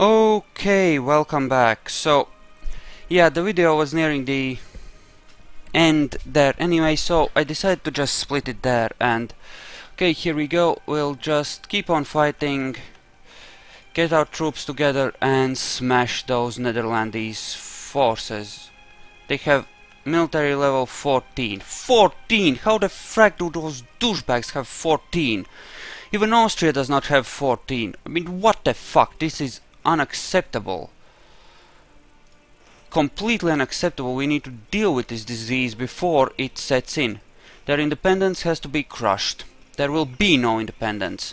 Okay, welcome back. So, yeah, the video was nearing the end there anyway, so I decided to just split it there. And okay, here we go. We'll just keep on fighting, get our troops together and smash those Netherlands forces. They have military level 14. 14! How the frack do those douchebags have 14? Even Austria does not have 14. I mean, what the fuck? This is unacceptable. Completely unacceptable. We need to deal with this disease before it sets in. Their independence has to be crushed. There will be no independence.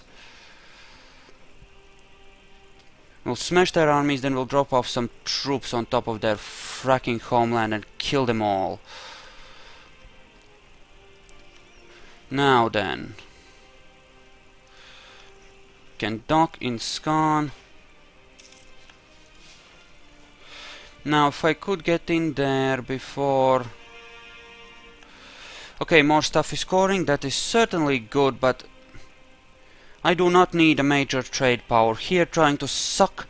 We'll smash their armies, then we'll drop off some troops on top of their fracking homeland and kill them all. Now then. Can dock in Scan. Now, if I could get in there before... Okay, more stuff is scoring, that is certainly good, but I do not need a major trade power here trying to suck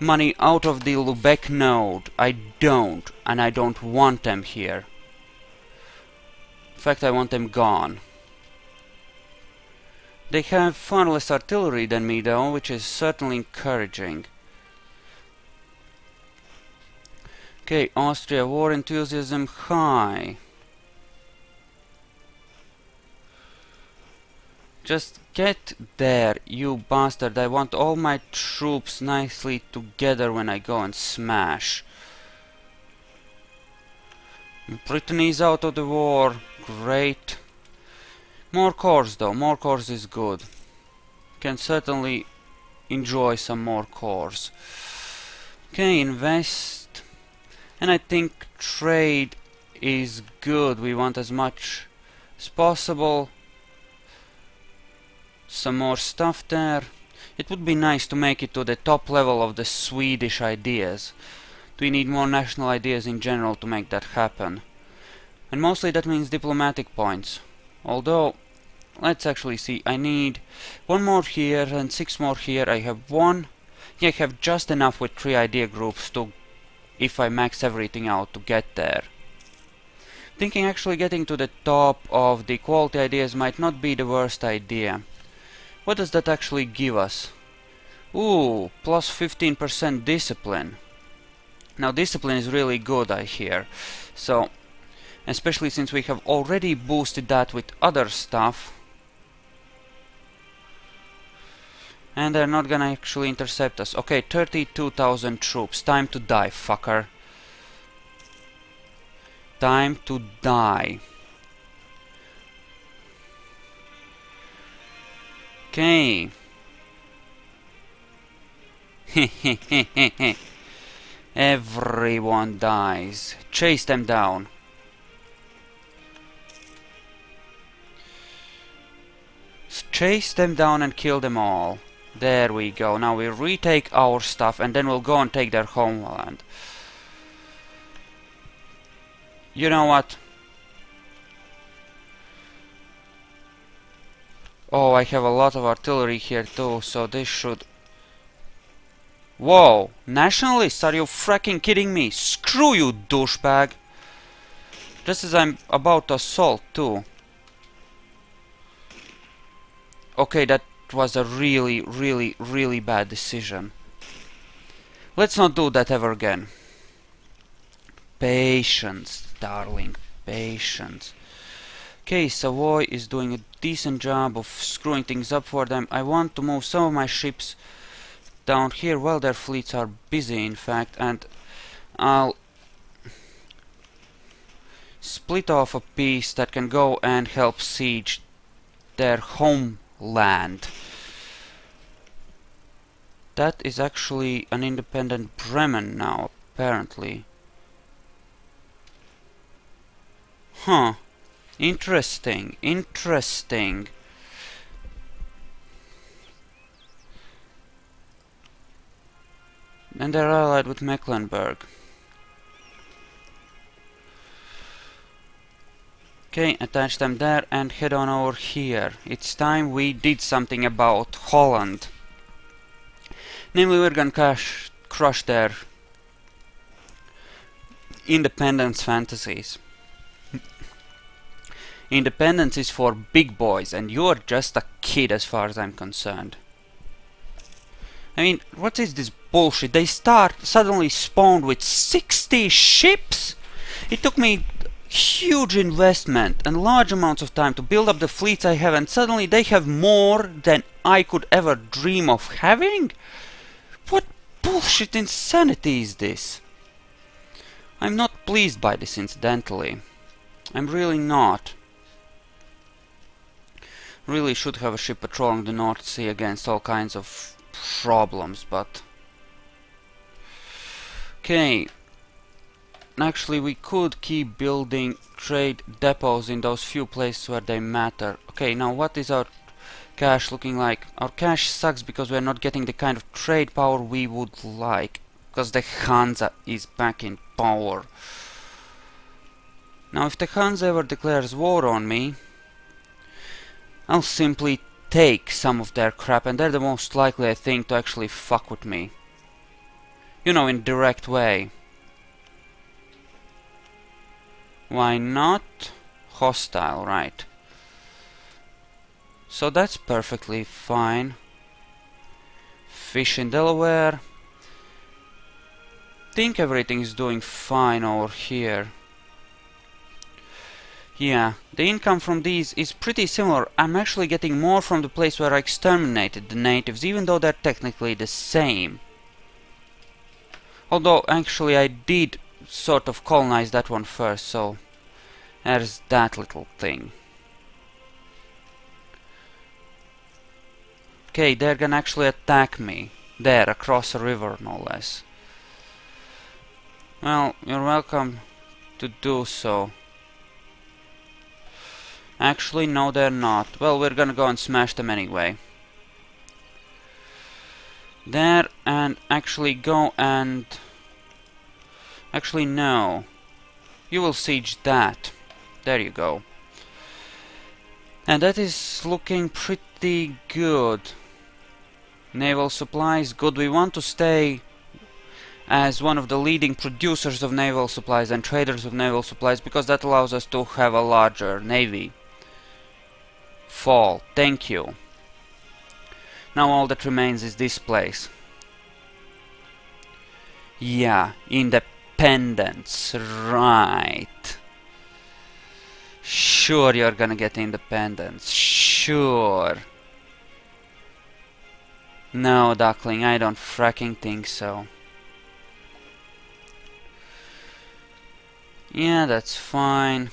money out of the Lubeck node. I don't, and I don't want them here. In fact, I want them gone. They have far less artillery than me though, which is certainly encouraging. Okay, Austria, war enthusiasm high. Just get there, you bastard. I want all my troops nicely together when I go and smash. Brittany is out of the war. Great. More cores though. More cores is good. Can certainly enjoy some more cores. Okay, invest. And I think trade is good. We want as much as possible. Some more stuff there. It would be nice to make it to the top level of the Swedish ideas. We need more national ideas in general to make that happen. And mostly that means diplomatic points. Although, let's actually see. I need one more here and 6 more here. I have one. Yeah, I have just enough with 3 idea groups to, if I max everything out, to get there. Thinking actually getting to the top of the quality ideas might not be the worst idea. What does that actually give us? Ooh, plus 15% discipline. Now discipline is really good, I hear. So, especially since we have already boosted that with other stuff. And they're not gonna actually intercept us. Okay, 32,000 troops. Time to die, fucker. Time to die. Okay. Everyone dies. Chase them down. Chase them down and kill them all. There we go. Now we retake our stuff and then we'll go and take their homeland. You know what? Oh, I have a lot of artillery here too, so this should... Whoa! Nationalists? Are you fracking kidding me? Screw you, douchebag! Just as I'm about to assault too. Okay, that was a really bad decision. Let's not do that ever again. Patience, darling, patience. Okay, Savoy is doing a decent job of screwing things up for them. I want to move some of my ships down here while their fleets are busy, in fact, and I'll split off a piece that can go and help siege their homeland. That is actually an independent Bremen now, apparently. Huh. Interesting, interesting. And they're allied with Mecklenburg. Okay, attach them there and head on over here. It's time we did something about Holland. Namely, we're gonna crush their independence fantasies. Independence is for big boys, and you're just a kid as far as I'm concerned. I mean, what is this bullshit? They suddenly spawned with 60 ships? It took me huge investment and large amounts of time to build up the fleets I have, and suddenly they have more than I could ever dream of having? What bullshit insanity is this? I'm not pleased by this, incidentally. I'm really not. Really should have a ship patrolling the North Sea against all kinds of problems, but... Okay. Actually, we could keep building trade depots in those few places where they matter. Okay, now what is our cash looking like? Our cash sucks because we're not getting the kind of trade power we would like. Because the Hansa is back in power. Now, if the Hansa ever declares war on me, I'll simply take some of their crap, and they're the most likely, I think, to actually fuck with me. You know, in a direct way. Why not? Hostile, right. So that's perfectly fine. Fish in Delaware. Think everything is doing fine over here. Yeah, the income from these is pretty similar. I'm actually getting more from the place where I exterminated the natives, even though they're technically the same. Although, actually, I did sort of colonize that one first, so there's that little thing. Okay, they're gonna actually attack me. There, across a river, no less. Well, you're welcome to do so. Actually, no, they're not. Well, we're gonna go and smash them anyway. There, and actually go and... Actually, no. You will siege that. There you go. And that is looking pretty good. Naval supplies, good. We want to stay as one of the leading producers of naval supplies and traders of naval supplies, because that allows us to have a larger navy. Fall. Thank you. Now all that remains is this place. Yeah, independence. Right. Sure, you're gonna get independence. Sure. No, duckling, I don't fracking think so. Yeah, that's fine.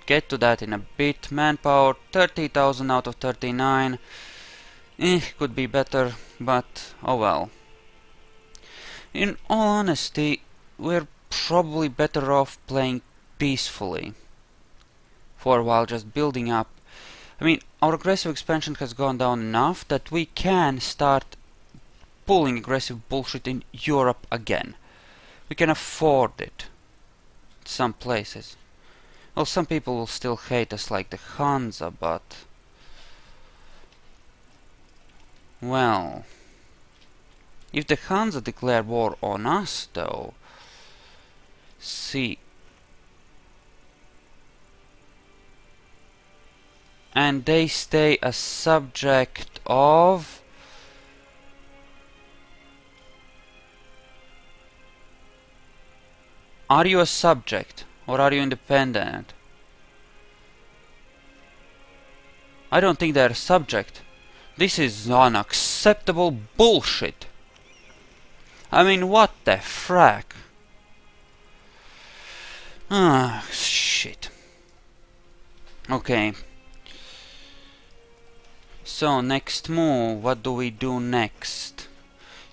Get to that in a bit. Manpower, 30,000 out of 39. Could be better, but oh well. In all honesty, we're probably better off playing peacefully for a while, just building up. I mean, our aggressive expansion has gone down enough that we can start pulling aggressive bullshit in Europe again. We can afford it. Some places. Well, some people will still hate us like the Hansa, but... Well... If the Hansa declare war on us, though... See... And they stay a subject of... Are you a subject? Or are you independent? I don't think they're a subject. This is unacceptable bullshit. I mean, what the frack? Ah, shit. Okay. So, next move. What do we do next?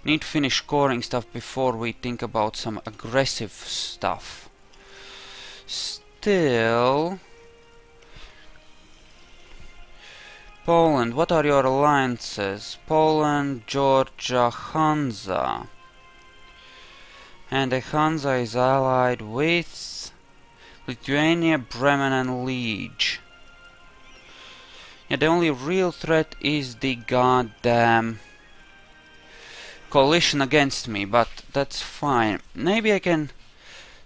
Need to finish scoring stuff before we think about some aggressive stuff. Still... Poland, what are your alliances? Poland, Georgia, Hansa. And the Hansa is allied with Lithuania, Bremen and Liege. Yeah, the only real threat is the goddamn coalition against me, but that's fine. Maybe I can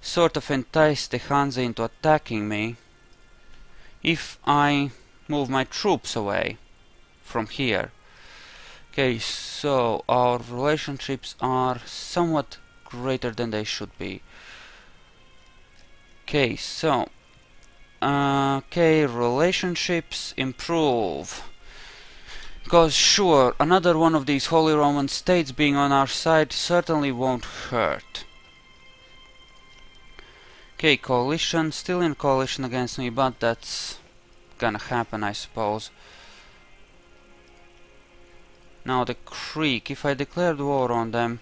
sort of entice the Hansa into attacking me if I move my troops away from here. Okay, so our relationships are somewhat greater than they should be. Okay, so relationships improve. Because sure, another one of these Holy Roman States being on our side certainly won't hurt. Okay, coalition, still in coalition against me, but that's gonna happen, I suppose. Now the Creek, if I declared war on them,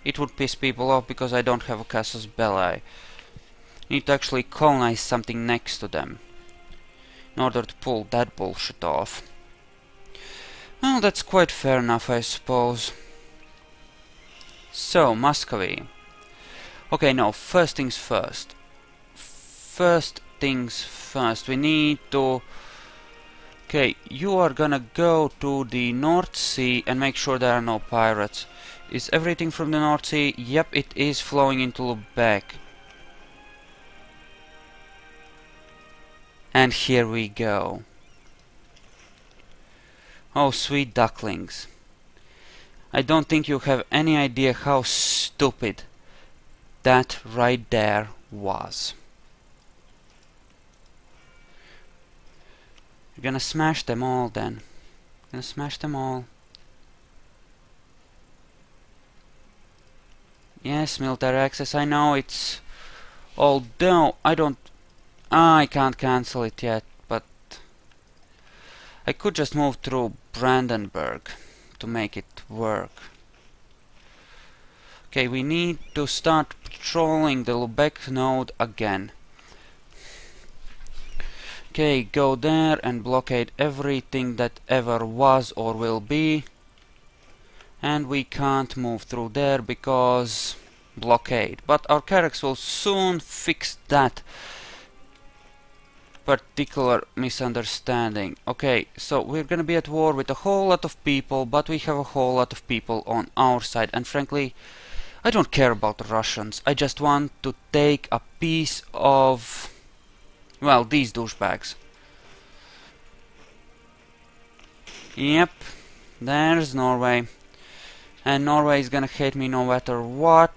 it would piss people off because I don't have a casus belli. Need to actually colonize something next to them in order to pull that bullshit off. Well, that's quite fair enough, I suppose. So, Muscovy. Okay, no, first things first. First things first, we need to... Okay, you are gonna go to the North Sea and make sure there are no pirates. Is everything from the North Sea? Yep, it is flowing into Lubeck. And here we go. Oh, sweet ducklings. I don't think you have any idea how stupid that right there was. You're gonna smash them all then. Gonna smash them all. Yes, military access, I know it's... Although, I can't cancel it yet, but... I could just move through Brandenburg to make it work. Okay, we need to start patrolling the Lubeck node again. Okay, go there and blockade everything that ever was or will be. And we can't move through there because blockade. But our Carracks will soon fix that particular misunderstanding. Okay, so we're gonna be at war with a whole lot of people, but we have a whole lot of people on our side. And frankly, I don't care about the Russians. I just want to take a piece of... well, these douchebags. Yep, there's Norway. And Norway is gonna hate me no matter what.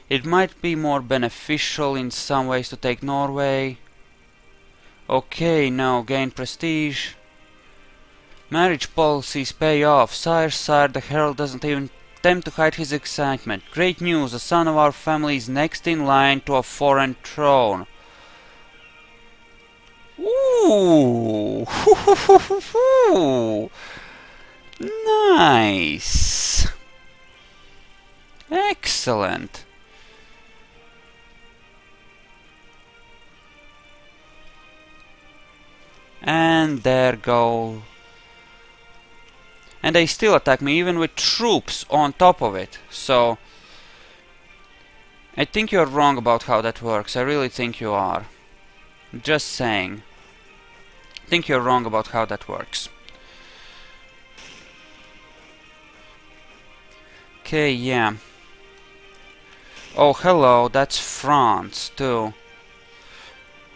It might be more beneficial in some ways to take Norway. Okay, now gain prestige. Marriage policies pay off. Sire, the herald doesn't even attempt to hide his excitement. Great news, a son of our family is next in line to a foreign throne. Ooh! Nice! Excellent! And there go. And they still attack me, even with troops on top of it. So, I think you're wrong about how that works. I really think you are. Just saying. I think you're wrong about how that works. Okay, yeah. Oh, hello, that's France, too.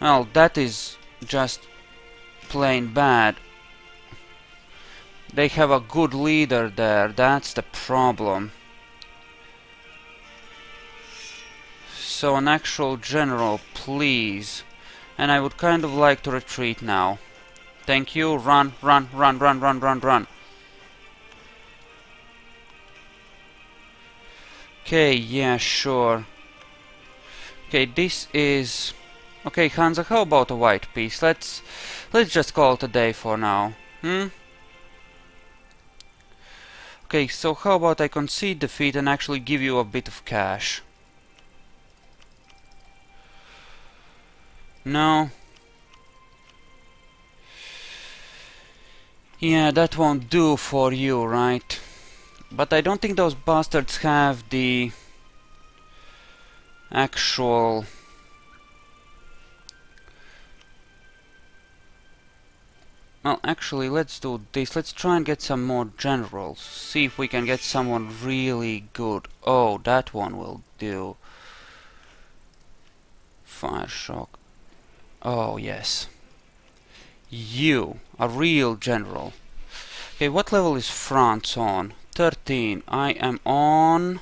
Well, that is just plain bad. They have a good leader there, that's the problem. So an actual general, please. And I would kind of like to retreat now. Thank you, run, run, run, run, run, run, run. Okay, yeah, sure. Okay, this is... Okay, Hansa, how about a white piece? Let's just call it a day for now. Okay, so how about I concede defeat and actually give you a bit of cash? No? Yeah, that won't do for you, right? But I don't think those bastards have the actual... Well, actually, let's do this. Let's try and get some more generals. See if we can get someone really good. Oh, that one will do. Fire shock. Oh, yes. You, a real general. Okay, what level is France on? 13. I am on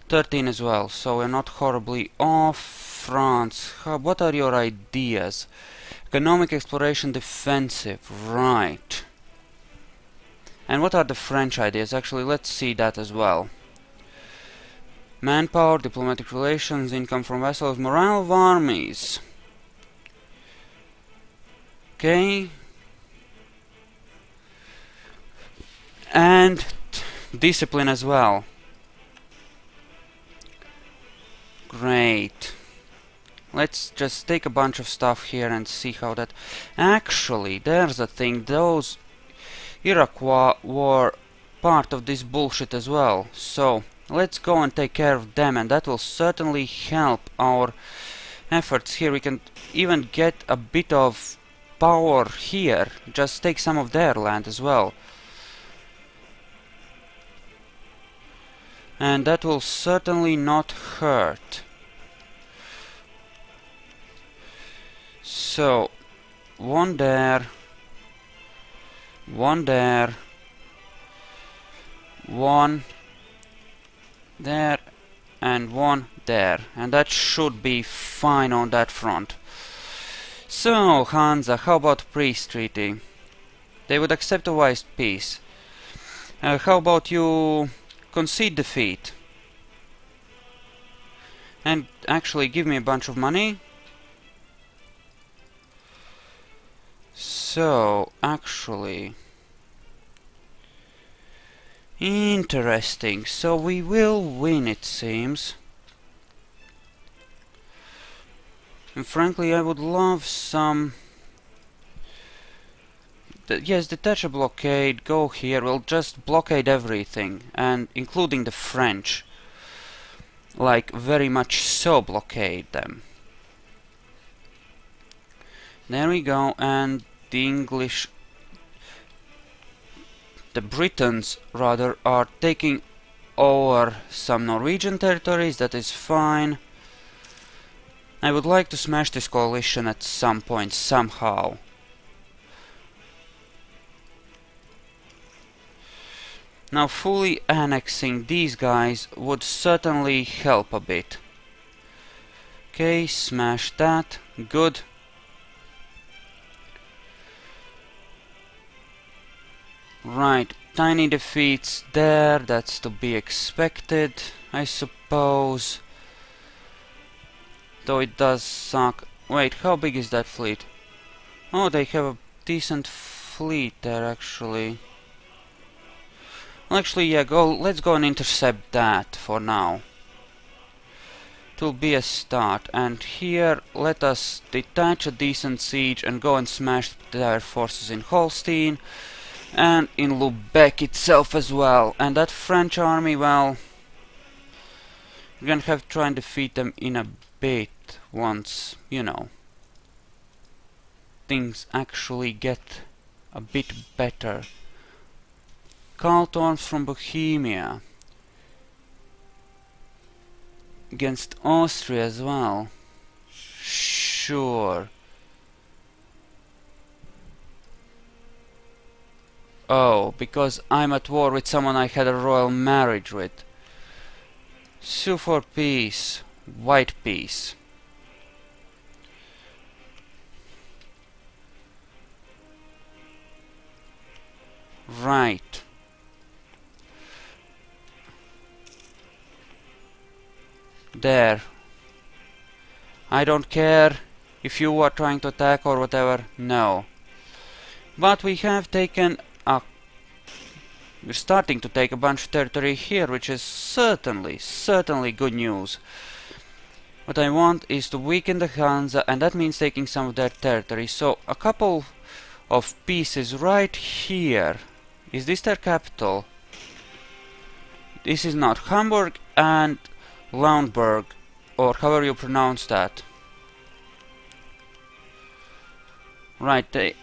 13 as well, so we're not horribly off. France, what are your ideas? Economic exploration, defensive, right. And what are the French ideas? Actually, let's see that as well. Manpower, diplomatic relations, income from vessels, morale of armies. Okay. And discipline as well. Great. Let's just take a bunch of stuff here and see how that... Actually, there's a thing. Those Iroquois were part of this bullshit as well. So, let's go and take care of them, and that will certainly help our efforts here. We can even get a bit of power here. Just take some of their land as well. And that will certainly not hurt. So, one there, one there, one there, and one there. And that should be fine on that front. So, Hansa, how about peace treaty? They would accept a wise peace. How about you concede defeat? And actually give me a bunch of money. So, actually... Interesting. So we will win, it seems. And frankly, I would love some... yes, detach a blockade, go here, we'll just blockade everything, and including the French. Like, very much so blockade them. There we go, and the English... the Britons, rather, are taking over some Norwegian territories, that is fine. I would like to smash this coalition at some point, somehow. Now, fully annexing these guys would certainly help a bit. Okay, smash that. Good. Right, tiny defeats there, that's to be expected, I suppose. Though it does suck. Wait, how big is that fleet? Oh, they have a decent fleet there, actually. Well, actually, yeah, let's go and intercept that for now. It will be a start. And here, let us detach a decent siege and go and smash their forces in Holstein. And in Lubeck itself as well. And that French army, well... we're gonna have to try and defeat them in a bit once, you know, things actually get a bit better. Karl Thorns from Bohemia. Against Austria as well. Sure. Oh, because I'm at war with someone I had a royal marriage with. Sue for peace. White peace. Right. There. I don't care if you are trying to attack or whatever. No. But we have taken a... we're starting to take a bunch of territory here, which is certainly good news. What I want is to weaken the Hansa, and that means taking some of their territory. So, a couple of pieces right here. Is this their capital? This is not. Hamburg and Lauenburg, or however you pronounce that. Right,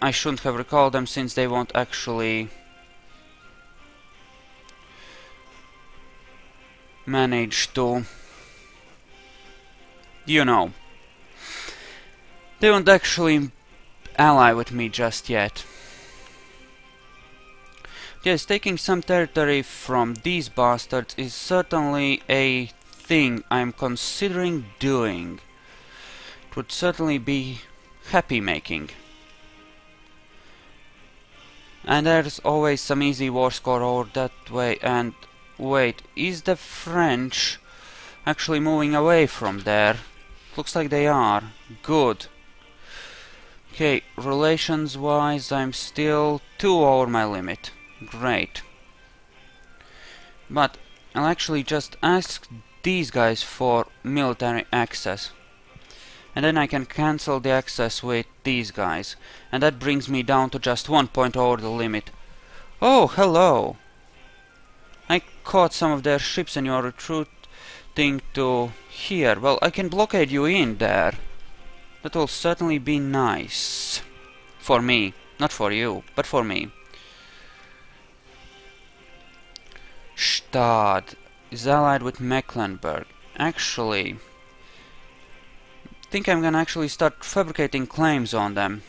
I shouldn't have recalled them since they won't actually manage to, you know, they won't actually ally with me just yet. Yes, taking some territory from these bastards is certainly a thing I'm considering doing. It would certainly be happy making. And there's always some easy war score over that way. And wait, is the French actually moving away from there? Looks like they are. Good. Okay, relations wise I'm still 2 over my limit. Great. But I'll actually just ask these guys for military access. And then I can cancel the access with these guys. And that brings me down to just 1 point over the limit. Oh, hello! I caught some of their ships and you're retreating to here. Well, I can blockade you in there. That will certainly be nice. For me. Not for you, but for me. Stad is allied with Mecklenburg. Actually, I think I'm gonna actually start fabricating claims on them.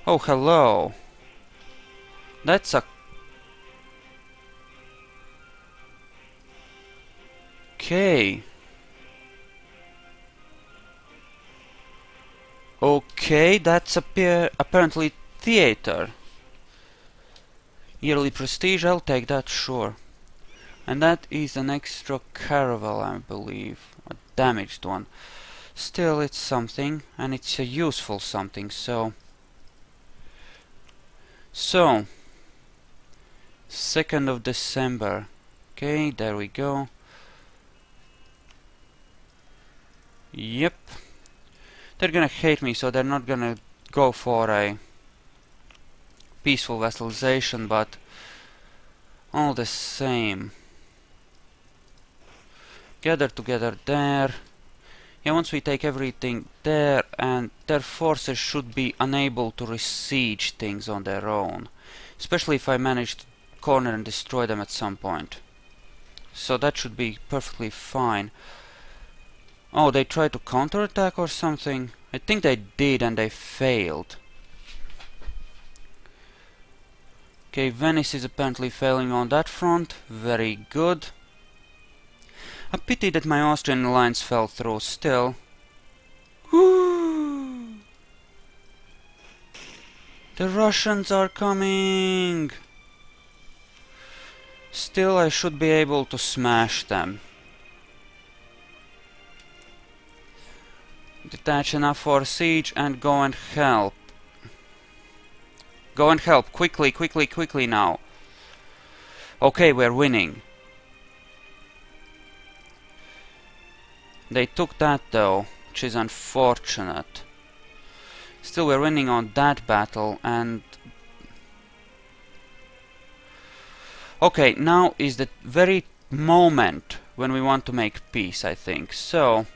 Oh, hello. That's a... Okay. Okay, that's apparently theater. Yearly prestige, I'll take that, sure. And that is an extra caravel, I believe. A damaged one. Still, it's something, and it's a useful something, so... So... 2nd of December. Okay, there we go. Yep. They're gonna hate me, so they're not gonna go for a peaceful vassalization, but all the same. Gather together there. Yeah, once we take everything there, and their forces should be unable to besiege things on their own. Especially if I manage to corner and destroy them at some point. So that should be perfectly fine. Oh, they tried to counterattack or something? I think they did and they failed. Okay, Venice is apparently failing on that front. Very good. A pity that my Austrian alliance fell through still. Woo! The Russians are coming! Still, I should be able to smash them. Detach enough for siege and go and help. Go and help. Quickly, quickly, quickly now. Okay, we're winning. They took that though, which is unfortunate. Still, we're winning on that battle and... Okay, now is the very moment when we want to make peace, I think. So...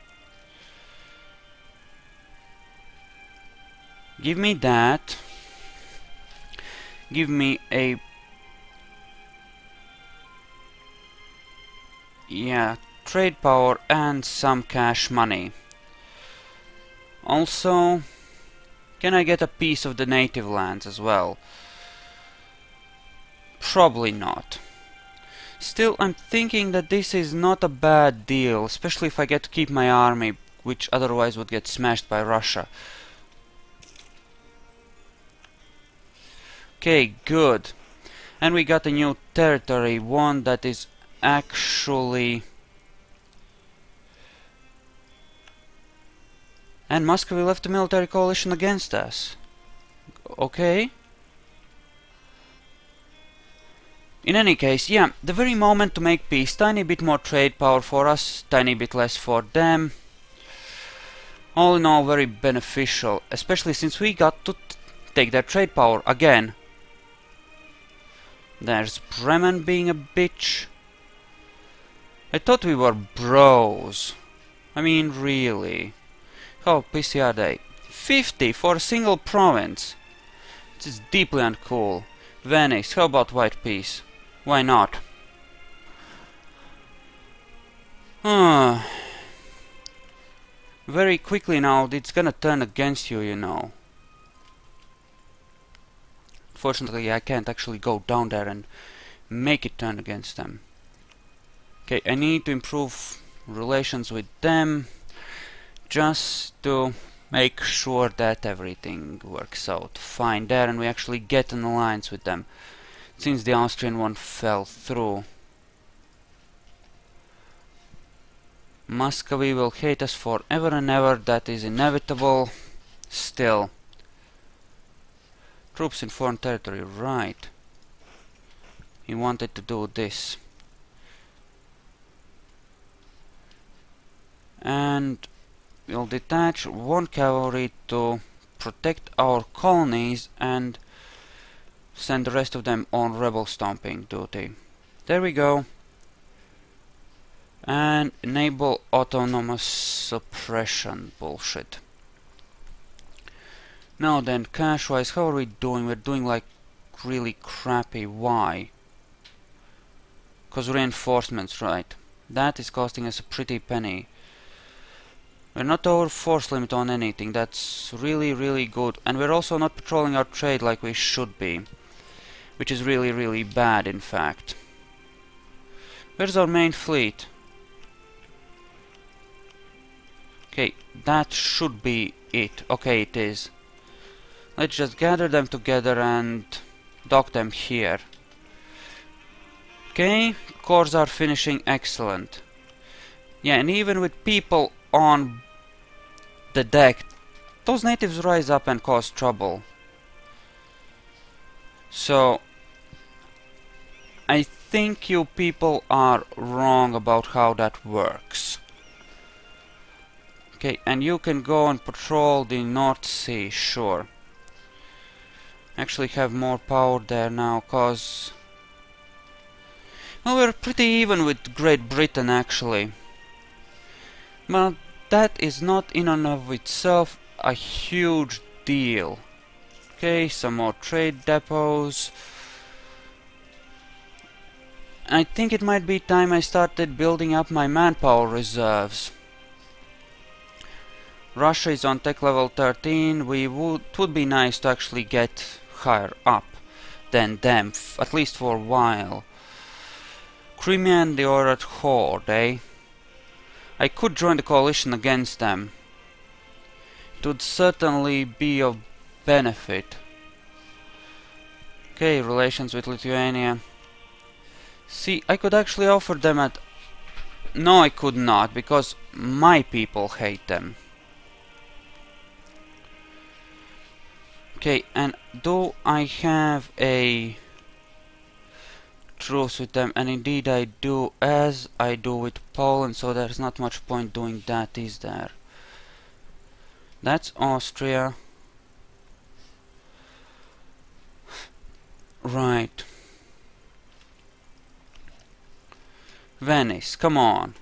Give me that. Give me a... Yeah, trade power and some cash money. Also, can I get a piece of the native lands as well? Probably not. Still, I'm thinking that this is not a bad deal, especially if I get to keep my army, which otherwise would get smashed by Russia. Okay, good. And we got a new territory, one that is actually... And Muscovy left a military coalition against us. Okay. In any case, yeah, the very moment to make peace. Tiny bit more trade power for us, tiny bit less for them. All in all, very beneficial, especially since we got to take their trade power again. There's Bremen being a bitch. I thought we were bros. I mean, really. How pissy are they? 50 for a single province. This is deeply uncool. Venice, how about white peace? Why not? Very quickly now, it's gonna turn against you, you know. Fortunately, I can't actually go down there and make it turn against them. Okay, I need to improve relations with them just to make sure that everything works out fine there and we actually get an alliance with them, since the Austrian one fell through. Muscovy will hate us forever and ever, that is inevitable. Still. Troops in foreign territory, right. He wanted to do this. And we'll detach one cavalry to protect our colonies and send the rest of them on rebel stomping duty. There we go. And enable autonomous suppression bullshit. Now then, cash-wise, how are we doing? We're doing like really crappy. Why? Because reinforcements, right. That is costing us a pretty penny. We're not over force limit on anything. That's really, really good. And we're also not patrolling our trade like we should be. Which is really, really bad, in fact. Where's our main fleet? Okay, that should be it. Okay, it is. Let's just gather them together and dock them here. Okay, cores are finishing excellent. Yeah, and even with people on the deck, those natives rise up and cause trouble. So, I think you people are wrong about how that works. Okay, and you can go and patrol the North Sea, sure. Actually have more power there now, cause... well, we're pretty even with Great Britain, actually. But that is not in and of itself a huge deal. Okay, some more trade depots. I think it might be time I started building up my manpower reserves. Russia is on tech level 13. It would be nice to actually get higher up than them, at least for a while. Crimea and the Oirat Horde, eh? I could join the coalition against them. It would certainly be of benefit. Okay, relations with Lithuania. See, I could actually offer them at... no, I could not, because my people hate them. Okay, and do I have a truce with them? And indeed I do, as I do with Poland, so there's not much point doing that, is there? That's Austria. Right. Venice, come on.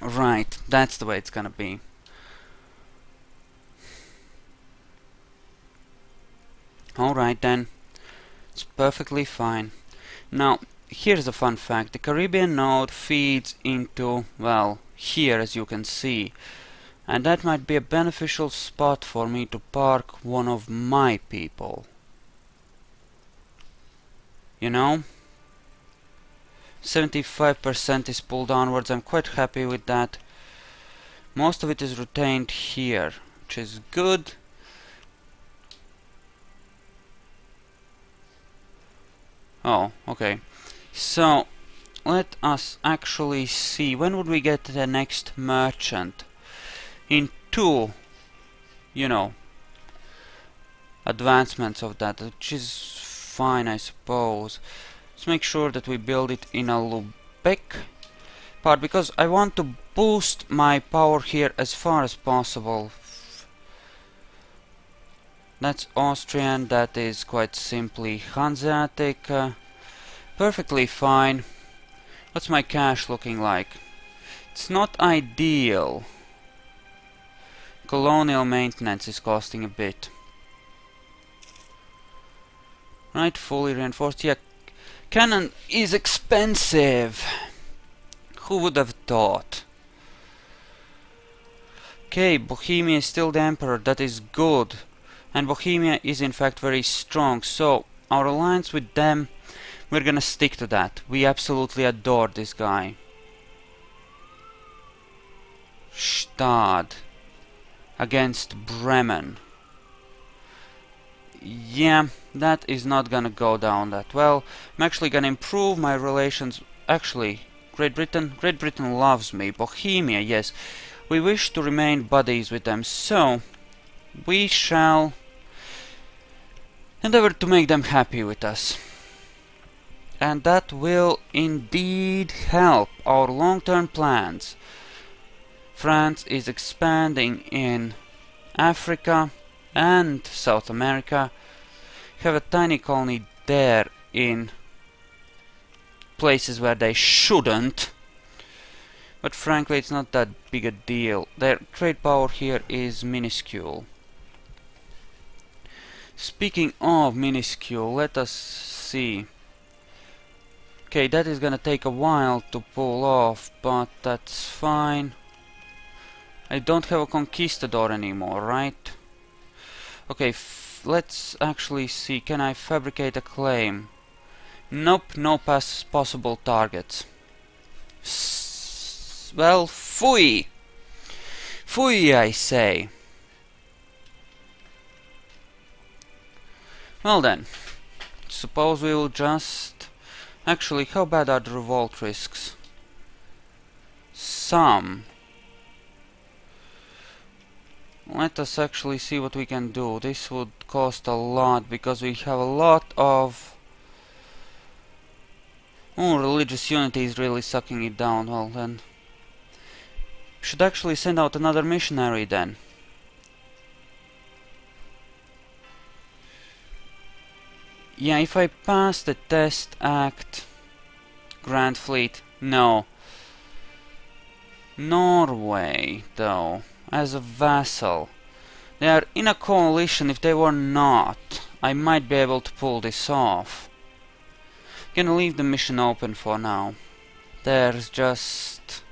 Right, that's the way it's gonna be. Alright then, it's perfectly fine. Now, here's a fun fact. The Caribbean node feeds into, well, here as you can see. And that might be a beneficial spot for me to park one of my people. You know? 75% is pulled downwards. I'm quite happy with that. Most of it is retained here, which is good. Oh, okay. So, let us actually see. When would we get the next merchant? In two, you know, advancements of that, which is fine, I suppose. Let's make sure that we build it in a Lubeck part, because I want to boost my power here as far as possible. That's Austrian, that is quite simply Hanseatic. Perfectly fine. What's my cash looking like? It's not ideal. Colonial maintenance is costing a bit. Right, fully reinforced. Yeah, cannon is expensive. Who would have thought? Okay, Bohemia is still the emperor. That is good. And Bohemia is in fact very strong. So, our alliance with them, we're gonna stick to that. We absolutely adore this guy. Stad against Bremen. Yeah, that is not gonna go down that well. I'm actually gonna improve my relations. Actually, Great Britain loves me. Bohemia, yes. We wish to remain buddies with them, so we shall endeavor to make them happy with us. And that will indeed help our long-term plans. France is expanding in Africa and South America. Have a tiny colony there in places where they shouldn't. But frankly, it's not that big a deal. Their trade power here is minuscule. Speaking of minuscule, let us see. Okay, that is gonna take a while to pull off, but that's fine. I don't have a conquistador anymore, right? Okay, let's actually see. Can I fabricate a claim? Nope, no possible targets. Well, fui! Fui, I say. Well then, suppose we will just... Actually, how bad are the revolt risks? Some. Let us actually see what we can do. This would cost a lot, because we have a lot of... Oh, religious unity is really sucking it down. Well then... Should actually send out another missionary then. Yeah, if I pass the test act... Grand Fleet, no. Norway, though, as a vassal. They are in a coalition. If they were not, I might be able to pull this off. Gonna leave the mission open for now. There's just...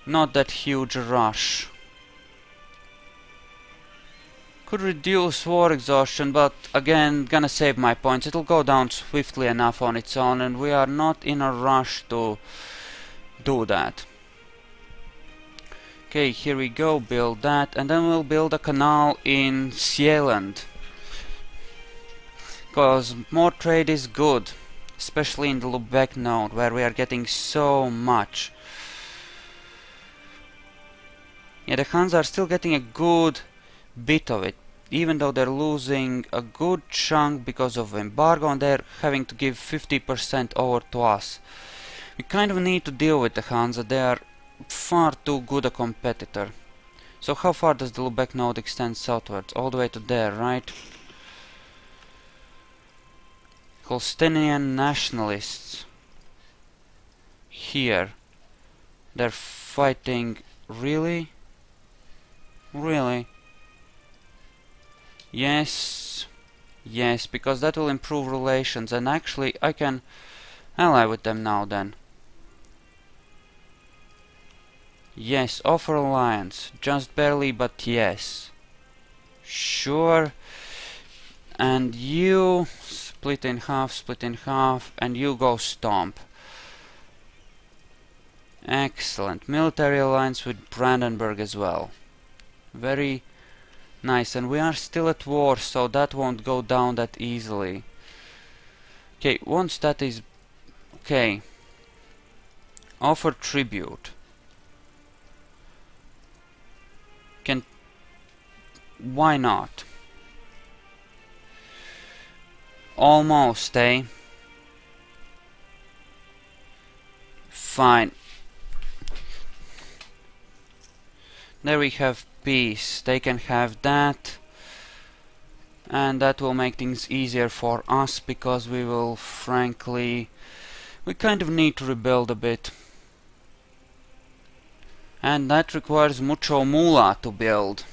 not that huge rush. Could reduce war exhaustion, but again, gonna save my points. It'll go down swiftly enough on its own, and we are not in a rush to do that. Okay, here we go, build that, and then we'll build a canal in Sealand. Because more trade is good, especially in the Lubeck node, where we are getting so much. Yeah, the Huns are still getting a good bit of it, even though they're losing a good chunk because of embargo, and they're having to give 50% over to us. We kind of need to deal with the Huns. They are far too good a competitor. So how far does the Lubeck node extend southwards? All the way to there, right? Holsteinian nationalists. Here. They're fighting... Really? Really? Yes. Yes, because that will improve relations, and actually I can ally with them now then. Yes, offer alliance. Just barely, but yes. Sure. And you split in half, and you go stomp. Excellent. Military alliance with Brandenburg as well. Very nice. And we are still at war, so that won't go down that easily. Okay, once that is... Okay. Offer tribute. Can... Why not? Almost, eh? Fine. There we have peace. They can have that. And that will make things easier for us, because we will frankly... We kind of need to rebuild a bit. And that requires mucho moolah to build.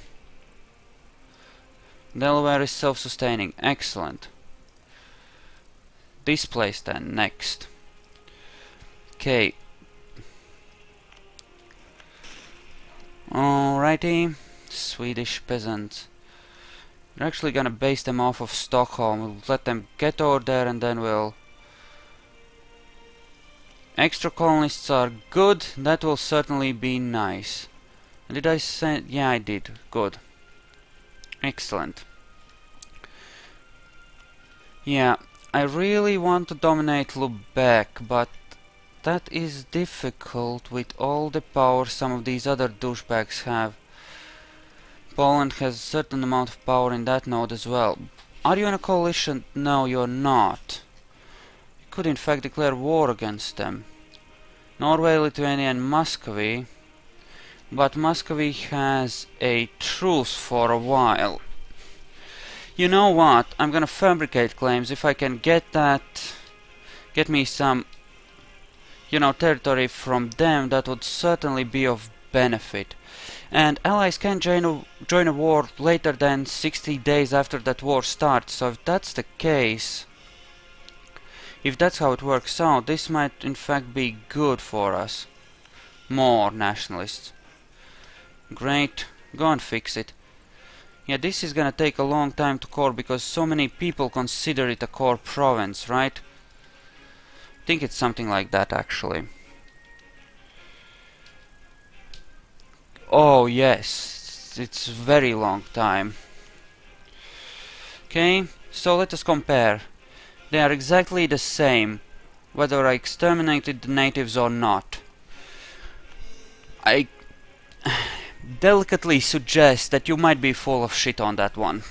Delaware is self-sustaining. Excellent. This place then, next. Okay. Alrighty. Swedish peasants. We're actually gonna base them off of Stockholm. We'll let them get over there and then we'll... Extra colonists are good. That will certainly be nice. Did I say... Yeah, I did. Good. Excellent. Yeah, I really want to dominate Lubeck, but that is difficult with all the power some of these other douchebags have. Poland has a certain amount of power in that node as well. Are you in a coalition? No, you're not. You could in fact declare war against them. Norway, Lithuania and Muscovy. But Muscovy has a truce for a while. You know what? I'm gonna fabricate claims. If I can get me some, territory from them, that would certainly be of benefit. And allies can join a war later than 60 days after that war starts, so if that's the case, if that's how it works out, this might in fact be good for us. More nationalists. Great, go and fix it. Yeah, this is gonna take a long time to core because so many people consider it a core province, right? I think it's something like that actually. Oh yes, it's a very long time. Okay, so let us compare. They are exactly the same, whether I exterminated the natives or not. I delicately suggest that you might be full of shit on that one.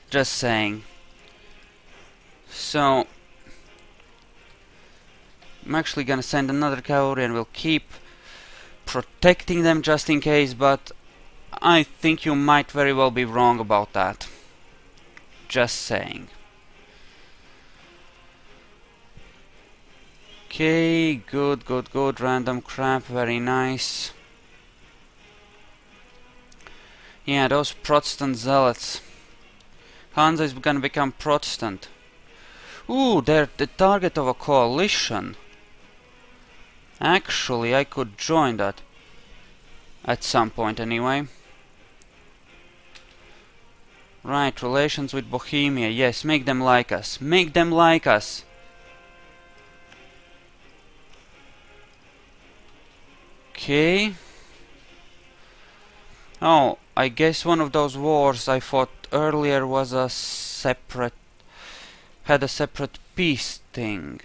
Just saying. So, I'm actually gonna send another cavalry and we'll keep protecting them just in case, but I think you might very well be wrong about that. Just saying. Okay, good, random crap, very nice. Yeah, those Protestant zealots. Hansa is gonna become Protestant. Ooh, they're the target of a coalition. Actually, I could join that. At some point, anyway. Right, relations with Bohemia. Yes, make them like us. Make them like us! Okay. Oh, I guess one of those wars I fought earlier was a separate... had a separate peace thing.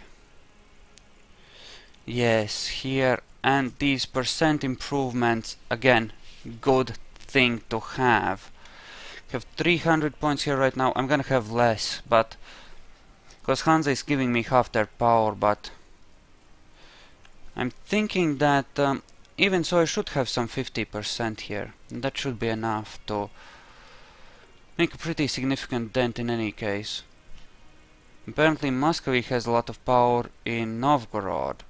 Yes, here, and these percent improvements, again, good thing to have. Have 300 points here right now. I'm gonna have less, but because Hansa is giving me half their power, but I'm thinking that even so I should have some 50% here. And that should be enough to make a pretty significant dent in any case. Apparently Muscovy has a lot of power in Novgorod.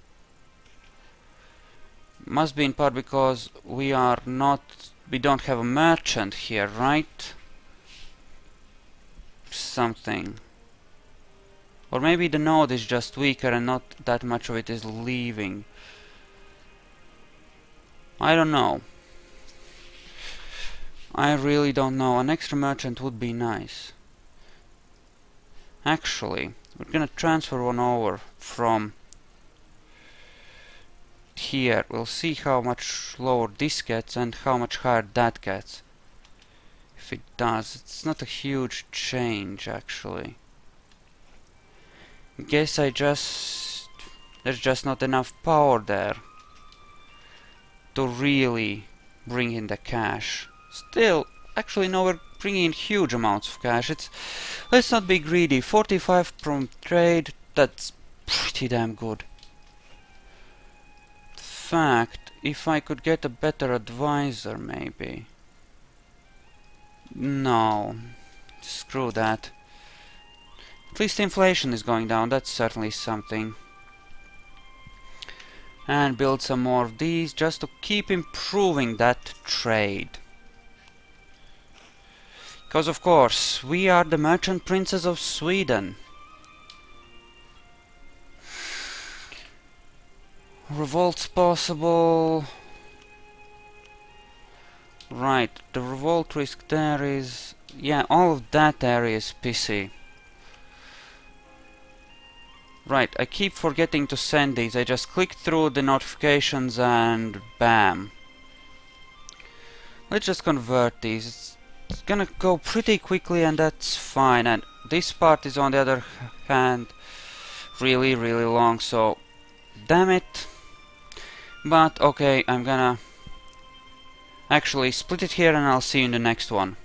Must be in part because we don't have a merchant here, right? Something. Or maybe the node is just weaker and not that much of it is leaving. I don't know. I really don't know. An extra merchant would be nice. Actually, we're gonna transfer one over from here. We'll see how much lower this gets and how much higher that gets. If it does, it's not a huge change actually. Guess there's just not enough power there to really bring in the cash. Still, actually no, we're bringing in huge amounts of cash. Let's not be greedy. 45 from trade, that's pretty damn good. In fact, if I could get a better advisor maybe. No, screw that. At least inflation is going down, that's certainly something. and build some more of these just to keep improving that trade. Because of course, we are the merchant princes of Sweden. Revolt's possible. Right, the revolt risk there is... yeah, all of that area is pissy. Right, I keep forgetting to send these. I just click through the notifications and bam. Let's just convert these. It's gonna go pretty quickly and that's fine. And this part is on the other hand really long, so damn it. But okay, I'm gonna actually split it here and I'll see you in the next one.